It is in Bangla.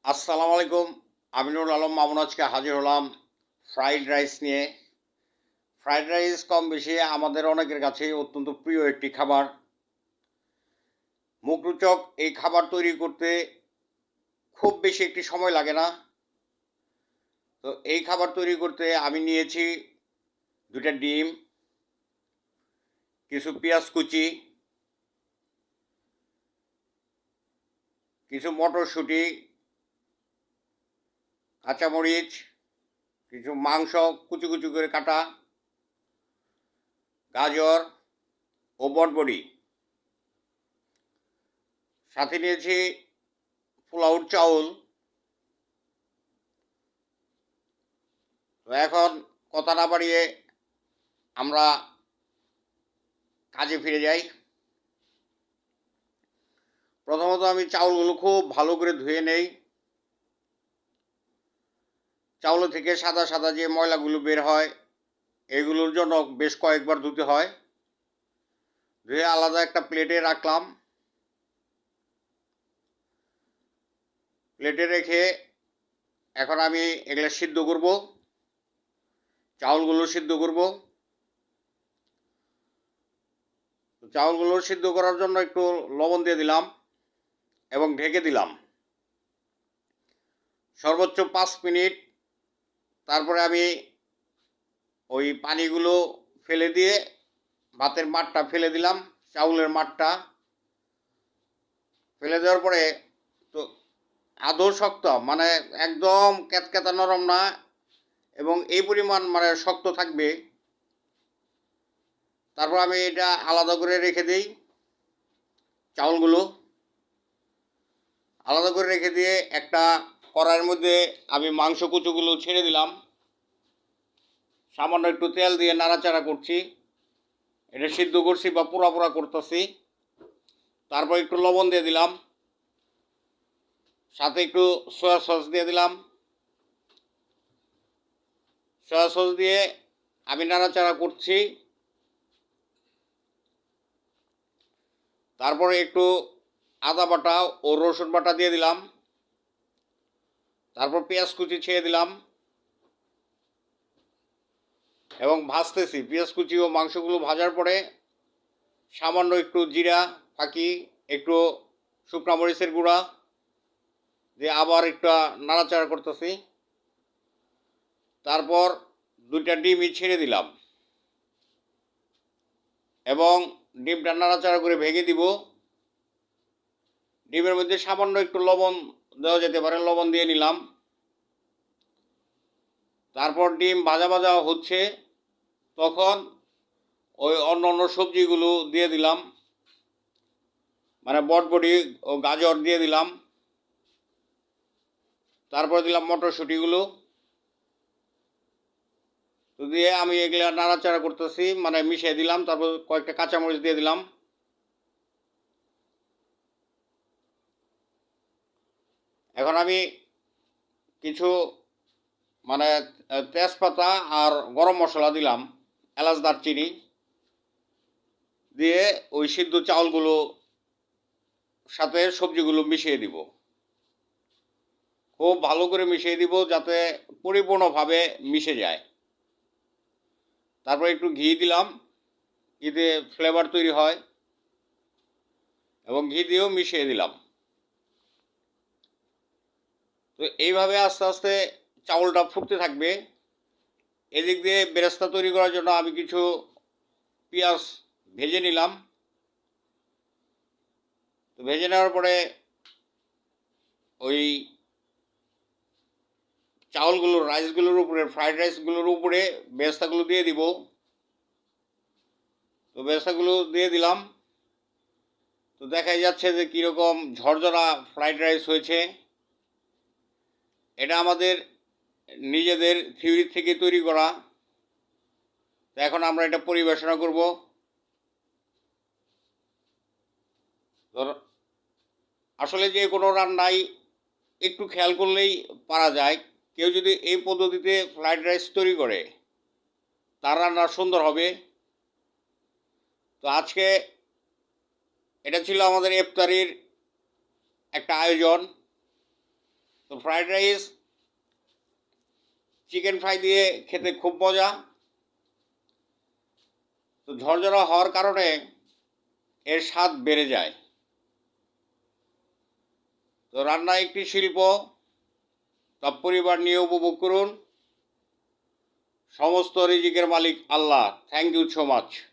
আসসালামু আলাইকুম। আমিনুল আলম মামুন আজকে হাজির হলাম ফ্রাইড রাইস নিয়ে। ফ্রাইড রাইস কম বেশি আমাদের অনেকের কাছেই অত্যন্ত প্রিয় একটি খাবার। মুখরোচক এই খাবার তৈরি করতে খুব বেশি একটি সময় লাগে না। তো এই খাবার তৈরি করতে আমি নিয়েছি ২টা ডিম, কিছু পেঁয়াজ কুচি, কিছু মটরশুঁটি, কাঁচামরিচ, কিছু মাংস কুচি কুচি করে কাটা, গাজর ও বটবডি। সাথে নিয়েছি পোলাওর চাউল। তো এখন কথা না বাড়িয়ে আমরা কাজে ফিরে যাই। প্রথমত আমি চাউলগুলো খুব ভালো করে ধুয়ে নেই। চাউল থেকে সাদা সাদা যে ময়লাগুলো বের হয় এগুলোর জন্য বেশ কয়েকবার ধুতে হয়। ধুয়ে আলাদা একটা প্লেটে রাখলাম। প্লেটে রেখে এখন আমি এগুলো সিদ্ধ করব, চাউলগুলো সিদ্ধ করব। চাউলগুলো সিদ্ধ করার জন্য একটু লবণ দিয়ে দিলাম এবং ঢেকে দিলাম সর্বোচ্চ 5 মিনিট। তারপরে আমি ওই পানিগুলো ফেলে দিয়ে ভাতের মাঠটা ফেলে দিলাম, চাউলের মাঠটা ফেলে দেওয়ার পরে তো আদৌ শক্ত মানে একদম ক্যাতক্যাতা নরম না, এবং এই পরিমাণ মানে শক্ত থাকবে। তারপর আমি এটা আলাদা করে রেখে দিই। চাউলগুলো আলাদা করে রেখে দিয়ে একটা কড়াইয়ের মধ্যে আমি মাংস কুচুগুলো ছেড়ে দিলাম। সামান্য একটু তেল দিয়ে নাড়াচাড়া করছি, এটা সিদ্ধ করছি বা পোড়া পোড়া করতেছি। তারপর একটু লবণ দিয়ে দিলাম, সাথে একটু সয়া সস দিয়ে দিলাম। সয়া সস দিয়ে আমি নাড়াচাড়া করছি। তারপরে একটু আদা বাটা ও রসুন বাটা দিয়ে দিলাম। তারপর পেঁয়াজ কুচি ছেড়ে দিলাম এবং ভাজতেছি। পেঁয়াজ কুচি ও মাংসগুলো ভাজার পরে সামান্য একটু জিরা ফাঁকি, একটু শুকনা মরিচের গুঁড়া দিয়ে আবার একটু নাড়াচাড়া করতেছি। তারপর 2টা ডিমই ছেড়ে দিলাম এবং ডিমটা নাড়াচাড়া করে ভেঙে দিব। ডিমের মধ্যে সামান্য একটু লবণ দেওয়া যেতে পারে, লবণ দিয়ে নিলাম। তারপর ডিম ভাজা ভাজা হচ্ছে, তখন ওই অন্য অন্য সবজিগুলো দিয়ে দিলাম, মানে বটবডি ও গাজর দিয়ে দিলাম। তারপর দিলাম মটরশুঁটিগুলো। তো দিয়ে আমি এগুলা নাড়াচাড়া করতেছি, মানে মিশিয়ে দিলাম। তারপর কয়েকটা কাঁচামরিচ দিয়ে দিলাম। এখন আমি কিছু মানে তেজপাতা আর গরম মশলা দিলাম, এলাচ দারচিনি দিয়ে ওই সিদ্ধ চাউলগুলো সাথে সবজিগুলো মিশিয়ে দিব। খুব ভালো করে মিশিয়ে দিব যাতে পরিপূর্ণভাবে মিশে যায়। তারপর একটু ঘি দিলাম, ঘি দিয়ে ফ্লেভার তৈরি হয়, এবং ঘি দিয়েও মিশিয়ে দিলাম। তো এইভাবে আস্তে আস্তে চাউলটা ফুটতে থাকবে। এদিক দিয়ে বেরেস্তা তৈরি করার জন্য আমি কিছু পেঁয়াজ ভেজে নিলাম। তো ভেজে নেওয়ার পরে ওই চাউলগুলো রাইসগুলোর উপরে, ফ্রাইড রাইসগুলোর উপরে বেরেস্তাগুলো দিয়ে দিব। তো বেরেস্তাগুলো দিয়ে দিলাম। তো দেখাই যাচ্ছে যে কীরকম ঝরঝরা ফ্রাইড রাইস হয়েছে। এটা আমাদের নিজেদের থিওরি থেকে তৈরি করা। তো এখন আমরা এটা পরিবেশনা করব। আসলে যে কোনো রান্নাই একটু খেয়াল করলেই পারা যায়। কেউ যদি এই পদ্ধতিতে ফ্রাইড রাইস তৈরি করে তার রান্না সুন্দর হবে। তো আজকে এটা ছিল আমাদের ইফতারির একটা আয়োজন। তো ফ্রাইড রাইস চিকেন ফ্রাই দিয়ে খেতে খুব মজা। তো ঝরঝরা হওয়ার কারণে এর স্বাদ বেড়ে যায়। তো রান্না একটি শিল্প, তা পরিবার নিয়ে উপভোগ করুন। সমস্ত রিজিকের মালিক Allah. Thank you so much.